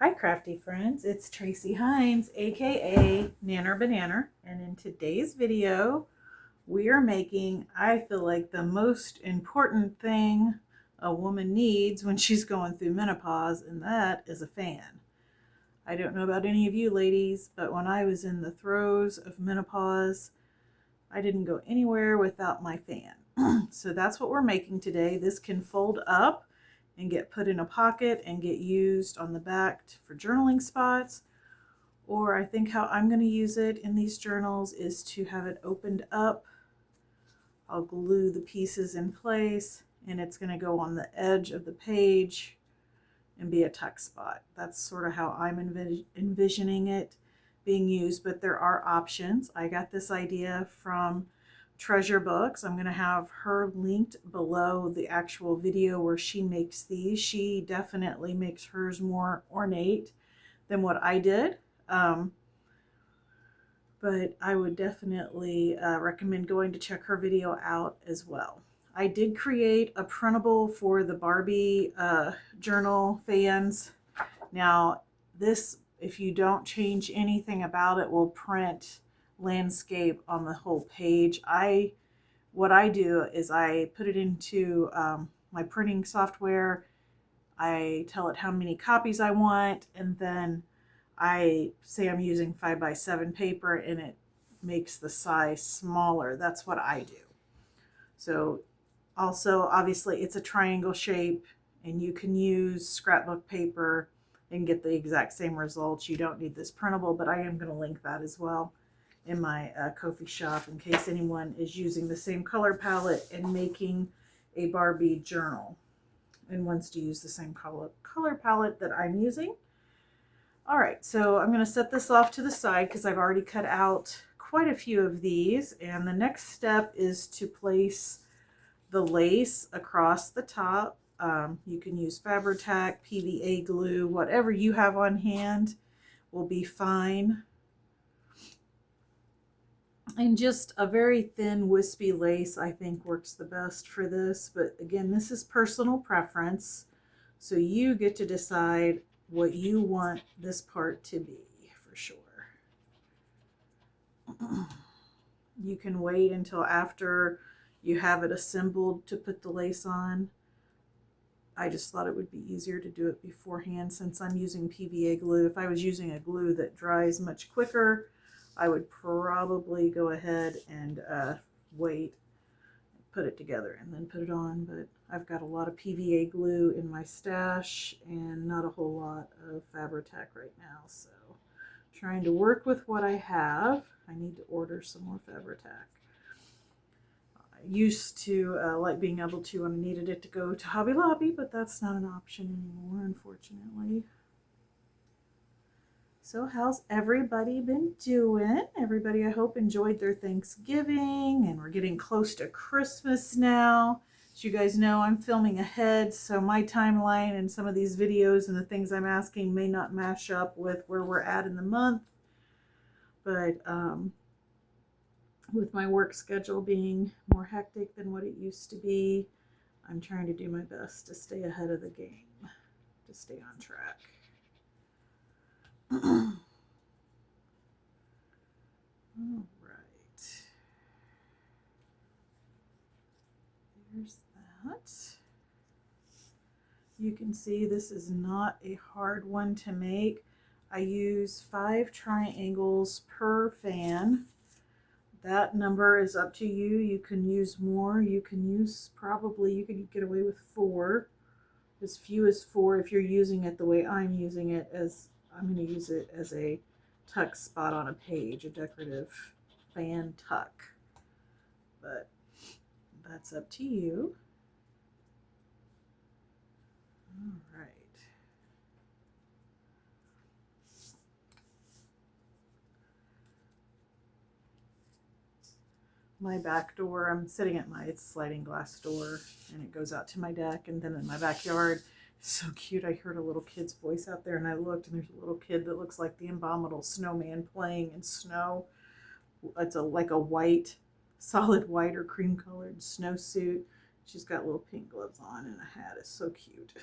Hi crafty friends, it's Tracy Hines aka Nanner Banana, and in today's video we are making, I feel like, the most important thing a woman needs when she's going through menopause, and that is a fan. I don't know about any of you ladies, but when I was in the throes of menopause, I didn't go anywhere without my fan. So that's what we're making today. This can fold up and get put in a pocket and get used on the back for journaling spots. Or I think how I'm going to use it in these journals is to have it opened up. I'll glue the pieces in place and it's going to go on the edge of the page and be a tuck spot. That's sort of how I'm envisioning it being used, but there are options. I got this idea from Treasure Books. I'm going to have her linked below the actual video where she makes these. She definitely makes hers more ornate than what I did. But I would definitely recommend going to check her video out as well. I did create a printable for the Barbie journal fans. Now this, if you don't change anything about it, will print landscape on the whole page. What I do is I put it into my printing software. I tell it how many copies I want, and then I say I'm using 5x7 paper and it makes the size smaller. That's what I do. So also, obviously, it's a triangle shape and you can use scrapbook paper and get the exact same results. You don't need this printable, but I am going to link that as well in my Ko-fi shop in case anyone is using the same color palette and making a Barbie journal and wants to use the same color palette that I'm using. All right, so I'm going to set this off to the side because I've already cut out quite a few of these, and the next step is to place the lace across the top. You can use Fabri-Tac, PVA glue, whatever you have on hand will be fine. And just a very thin wispy lace I think works the best for this, but again, this is personal preference, so you get to decide what you want this part to be for sure. You can wait until after you have it assembled to put the lace on. I just thought it would be easier to do it beforehand since I'm using PVA glue. If I was using a glue that dries much quicker, I would probably go ahead and wait, put it together and then put it on, but I've got a lot of PVA glue in my stash and not a whole lot of Fabri-Tac right now, so trying to work with what I have. I need to order some more Fabri-Tac. I used to like being able to when I needed it to go to Hobby Lobby, but that's not an option anymore, unfortunately. So how's everybody been doing? Everybody, I hope, enjoyed their Thanksgiving, and we're getting close to Christmas now. As you guys know, I'm filming ahead, so my timeline and some of these videos and the things I'm asking may not match up with where we're at in the month. But with my work schedule being more hectic than what it used to be, I'm trying to do my best to stay ahead of the game, to stay on track. All right. There's that. You can see this is not a hard one to make. I use 5 triangles per fan. That number is up to you. You can use more. You can use probably, you can get away with 4. As few as 4 if you're using it the way I'm using it, as I'm going to use it as a tuck spot on a page, a decorative fan tuck. But that's up to you. All right. My back door, I'm sitting at my sliding glass door and it goes out to my deck, and then in my backyard, it's so cute. I heard a little kid's voice out there and I looked, and there's a little kid that looks like the Abominable Snowman playing in snow. It's like a white, solid white or cream colored snowsuit. She's got little pink gloves on and a hat. It's so cute.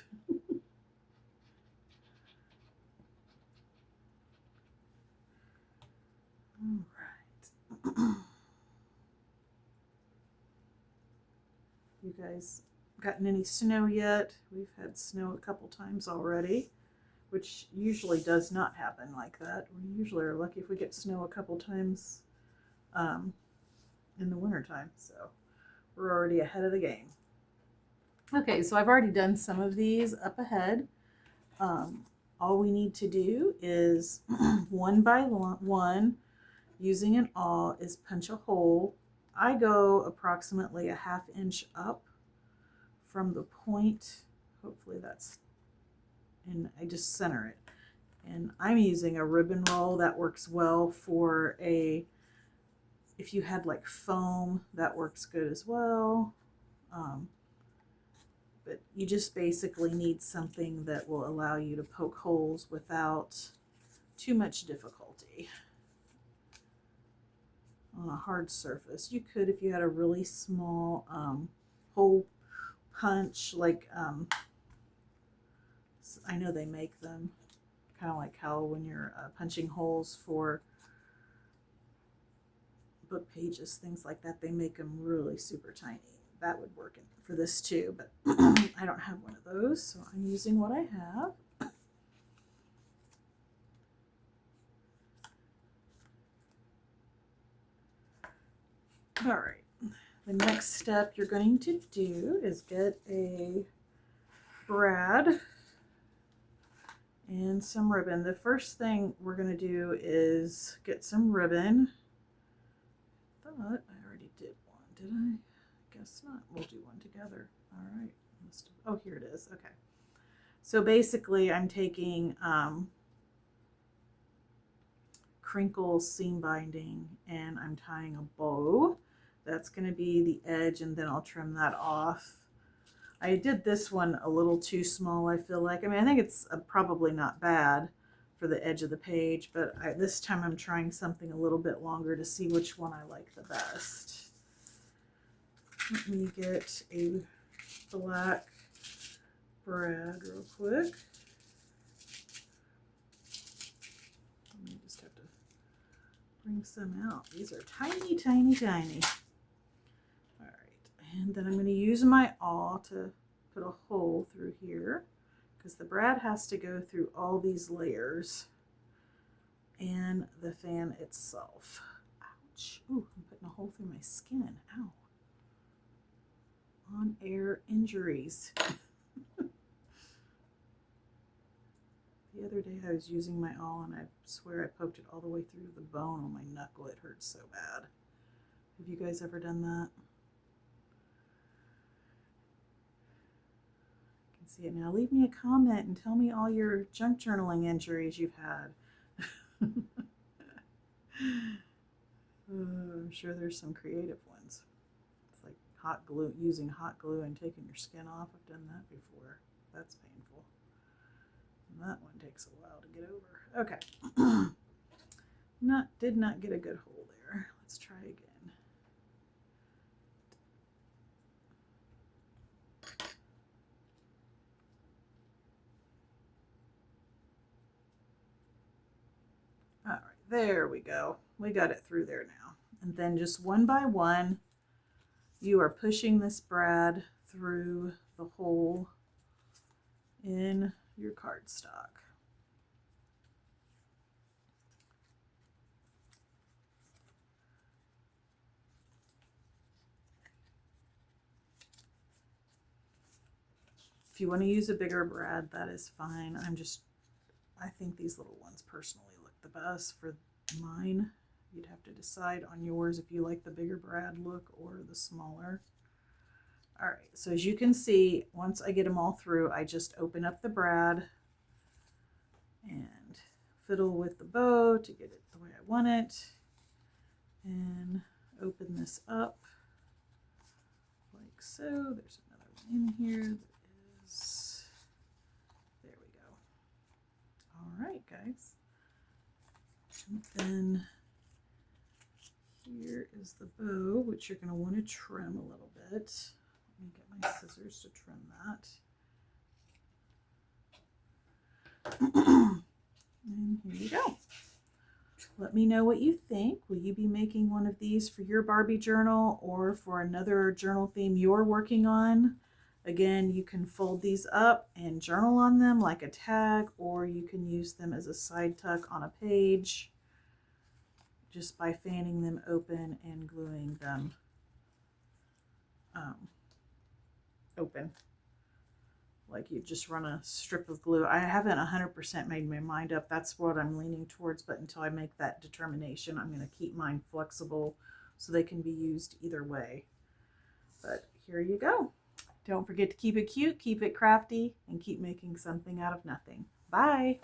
guys gotten any snow yet. We've had snow a couple times already, which usually does not happen like that. We usually are lucky if we get snow a couple times in the wintertime, so we're already ahead of the game. Okay, so I've already done some of these up ahead. All we need to do is one by one, using an awl, is punch a hole. I go approximately a 1/2 inch up from the point. Hopefully that's, and I just center it. And I'm using a ribbon roll that works well for if you had like foam, that works good as well. But you just basically need something that will allow you to poke holes without too much difficulty on a hard surface. You could, if you had a really small hole punch, like I know they make them, kind of like how when you're punching holes for book pages, things like that, they make them really super tiny. That would work for this too, but I don't have one of those, so I'm using what I have. All right, the next step you're going to do is get a brad and some ribbon. The first thing we're going to do is get some ribbon. I thought I already did one, did I? Guess not. We'll do one together. All right. Oh, here it is. Okay. So basically I'm taking crinkle seam binding and I'm tying a bow. That's going to be the edge, and then I'll trim that off. I did this one a little too small, I feel like. I mean, I think it's probably not bad for the edge of the page, but this time I'm trying something a little bit longer to see which one I like the best. Let me get a black brad real quick. Let me just have to bring some out. These are tiny, tiny, tiny. All right, and then I'm going to use my awl to put a hole through here, because the brad has to go through all these layers and the fan itself. Ouch. Ooh, I'm putting a hole through my skin. Ow. On air injuries. The other day I was using my awl and I swear I poked it all the way through the bone on my knuckle. It hurts so bad. Have you guys ever done that? I can see it now. Leave me a comment and tell me all your junk journaling injuries you've had. I'm sure there's some creative ones. It's like hot glue, using hot glue and taking your skin off. I've done that before. That's painful. And that one takes a while to get over. Okay. Did not get a good hole there. Let's try again. All right, there we go. We got it through there now. And then just one by one, you are pushing this brad through the hole in your cardstock. If you want to use a bigger brad, that is fine. I think these little ones personally look the best for mine. You'd have to decide on yours if you like the bigger brad look or the smaller. All right, so as you can see, once I get them all through, I just open up the brad and fiddle with the bow to get it the way I want it, and open this up like so. There's another one in here that is, there we go. All right, guys. And then here is the bow, which you're going to want to trim a little bit. Let me get my scissors to trim that. And here you go. Let me know what you think. Will you be making one of these for your Barbie journal or for another journal theme you're working on? Again, you can fold these up and journal on them like a tag, or you can use them as a side tuck on a page just by fanning them open and gluing them open. Like you just run a strip of glue. I haven't 100% made my mind up. That's what I'm leaning towards, but until I make that determination, I'm going to keep mine flexible so they can be used either way. But here you go. Don't forget to keep it cute, keep it crafty, and keep making something out of nothing. Bye.